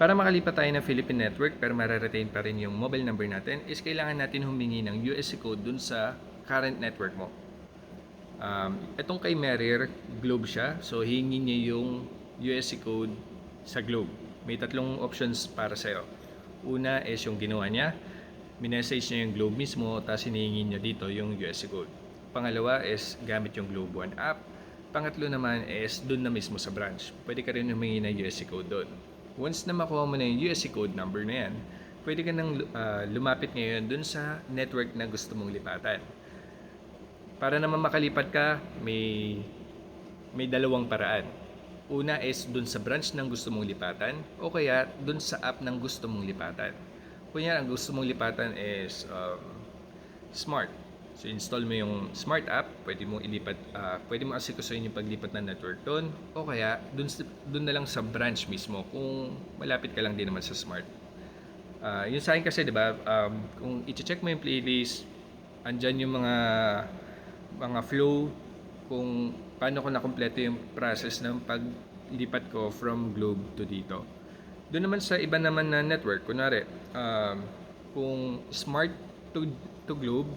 Para makalipat tayo ng Philippine network pero mare-retain pa rin yung mobile number natin is kailangan natin humingi ng USC code dun sa current network mo. Itong kay Marrier, Globe siya. So, hihingi niya yung USC code sa Globe. May tatlong options para sa'yo. Una is yung ginawa niya. Minessage niya yung Globe mismo, tapos hinihingi niya dito yung USC code. Pangalawa is gamit yung Globe One app. Pangatlo naman is dun na mismo sa branch. Pwede ka rin humingi ng USC code doon. Once na makuha mo na yung USC code number na yan, pwede ka nang lumapit ngayon dun sa network na gusto mong lipatan. Para naman makalipat ka, may dalawang paraan. Una is dun sa branch ng gusto mong lipatan o kaya dun sa app ng gusto mong lipatan. Kunya ang gusto mong lipatan is Smart. So install mo yung Smart app, pwede mo ilipat, pwede mo asikusuhin yung paglipat ng network doon o kaya dun na lang sa branch mismo kung malapit ka lang din naman sa Smart. Yun sa akin kasi 'di ba, kung i-check mo yung playlist, andyan yung mga flow kung paano ko nakumpleto yung process ng paglipat ko from Globe to dito. Doon naman sa iba naman na network, kunwari, kung Smart to Globe,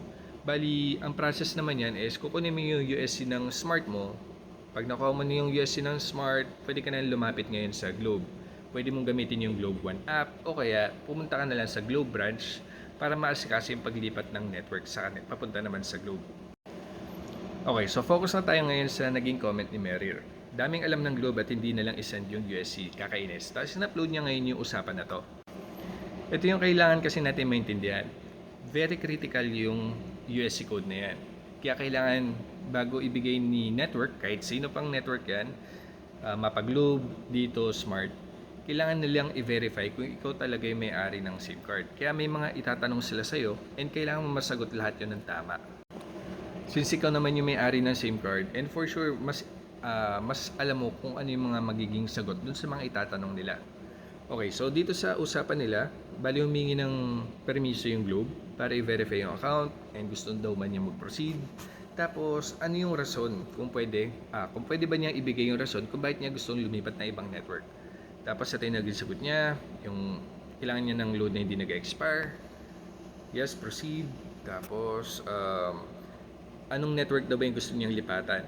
bali ang process naman yan is kukunin mo yung USC ng Smart mo. Pag nakuha mo na yung USC ng Smart, pwede ka na lumapit ngayon sa Globe. Pwede mong gamitin yung Globe One app o kaya pumunta ka na lang sa Globe branch para maasikaso yung paglipat ng network sa papunta naman sa Globe. Okay, so focus na tayo ngayon sa naging comment ni Merir. Daming alam ng Globe at hindi na lang isend yung USC, kakainis. Tapos in-upload niya ngayon yung usapan na to. Ito yung kailangan kasi natin maintindihan. Very critical yung USC code na yan. Kaya kailangan bago ibigay ni network, kahit sino pang network yan, mapag-Globe, dito, Smart, kailangan nilang i-verify kung ikaw talaga yung may-ari ng SIM card. Kaya may mga itatanong sila sa'yo and kailangan mo masagot lahat yun ng tama. Since ikaw naman yung may-ari ng SIM card, and for sure, mas alam mo kung ano yung mga magiging sagot dun sa mga itatanong nila. Okay, so dito sa usapan nila, bali humingi ng permiso yung Globe para i-verify yung account and gusto daw man niya mag-proceed. Tapos, ano yung rason kung pwede ba niya ibigay yung rason kung bakit niya gustong lumipat na ibang network. Tapos, ito yung naging sagot niya, yung kailangan niya ng load na hindi nag-expire. Yes, proceed. Tapos, anong network daw ba yung gusto niyang lipatan?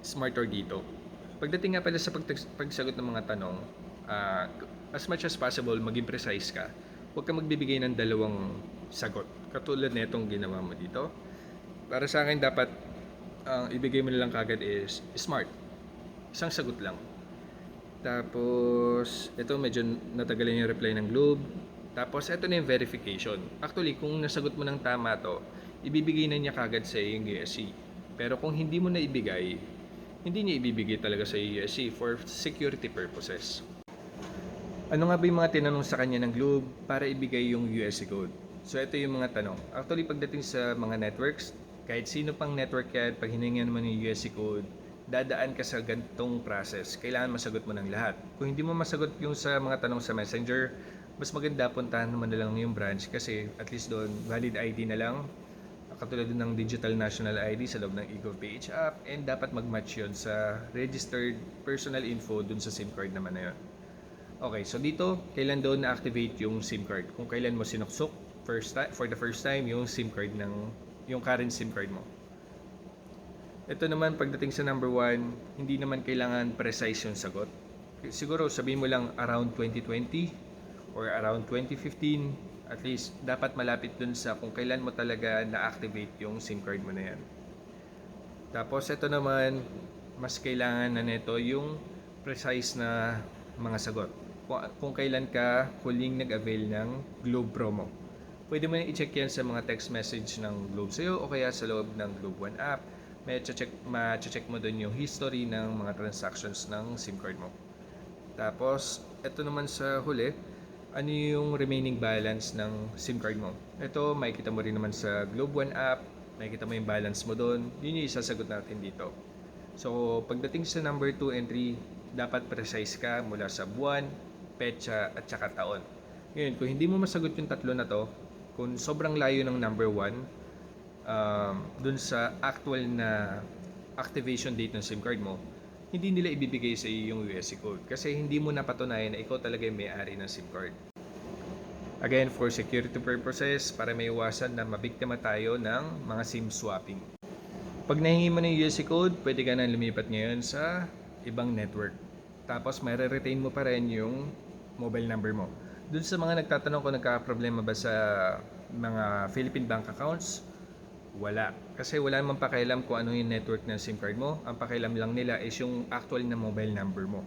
Smart or dito? Pagdating nga pala sa pagsagot ng mga tanong, as much as possible, maging precise ka. Huwag ka magbibigay ng dalawang sagot. Katulad na itong ginawa mo dito. Para sa akin, dapat ang ibigay mo na lang kagad is Smart. Isang sagot lang. Tapos, ito medyo natagalan yung reply ng Globe. Tapos, ito na yung verification. Actually, kung nasagot mo ng tama to, ibibigay na niya kagad sa yung USC. Pero kung hindi mo na ibigay, hindi niya ibibigay talaga sa USC for security purposes. Ano nga ba yung mga tinanong sa kanya ng Globe para ibigay yung USC code? So, ito yung mga tanong. Actually, pagdating sa mga networks, kahit sino pang network yan, pag hiningan mo yung USC code, dadaan ka sa gantong process. Kailangan masagot mo ng lahat. Kung hindi mo masagot yung sa mga tanong sa Messenger, mas maganda puntahan mo na lang yung branch kasi at least doon, valid ID na lang. Katulad ng Digital National ID sa loob ng eGovPH app and dapat mag-match yun sa registered personal info dun sa SIM card naman na yun. Okay, so dito, kailan daw na-activate yung SIM card? Kung kailan mo sinuksok for the first time yung SIM card yung current SIM card mo. Ito naman, pagdating sa number 1, hindi naman kailangan precise yung sagot. Siguro sabihin mo lang around 2020 or around 2015, at least dapat malapit dun sa kung kailan mo talaga na-activate yung SIM card mo na yan. Tapos ito naman, mas kailangan na nito yung precise na mga sagot. Kung kailan ka huling nag-avail ng Globe promo. Pwede mo na i-check yan sa mga text message ng Globe sa'yo o kaya sa loob ng Globe One app. Ma-check mo dun yung history ng mga transactions ng SIM card mo. Tapos, ito naman sa huli, ano yung remaining balance ng SIM card mo. Ito, makikita mo rin naman sa Globe One app, makikita mo yung balance mo doon. Yun yung isasagot natin dito. So, pagdating sa number 2 and 3, dapat precise ka mula sa buwan, petsa, at saka taon. Ngayon, kung hindi mo masagot yung tatlo na to, kung sobrang layo ng number 1, dun sa actual na activation date ng SIM card mo, hindi nila ibibigay sa iyo yung USC code kasi hindi mo napatunayan na ikaw talaga yung may-ari ng SIM card. Again, for security purposes, para may iwasan na mabiktima tayo ng mga SIM swapping. Pag nahingi mo ng USC code, pwede ka na lumipat ngayon sa ibang network. Tapos, retain mo pa rin yung mobile number mo. Doon sa mga nagtatanong kung nagka-problema ba sa mga Philippine bank accounts, wala. Kasi wala namang pakialam kung ano yung network ng SIM card mo. Ang pakialam lang nila is yung actual na mobile number mo.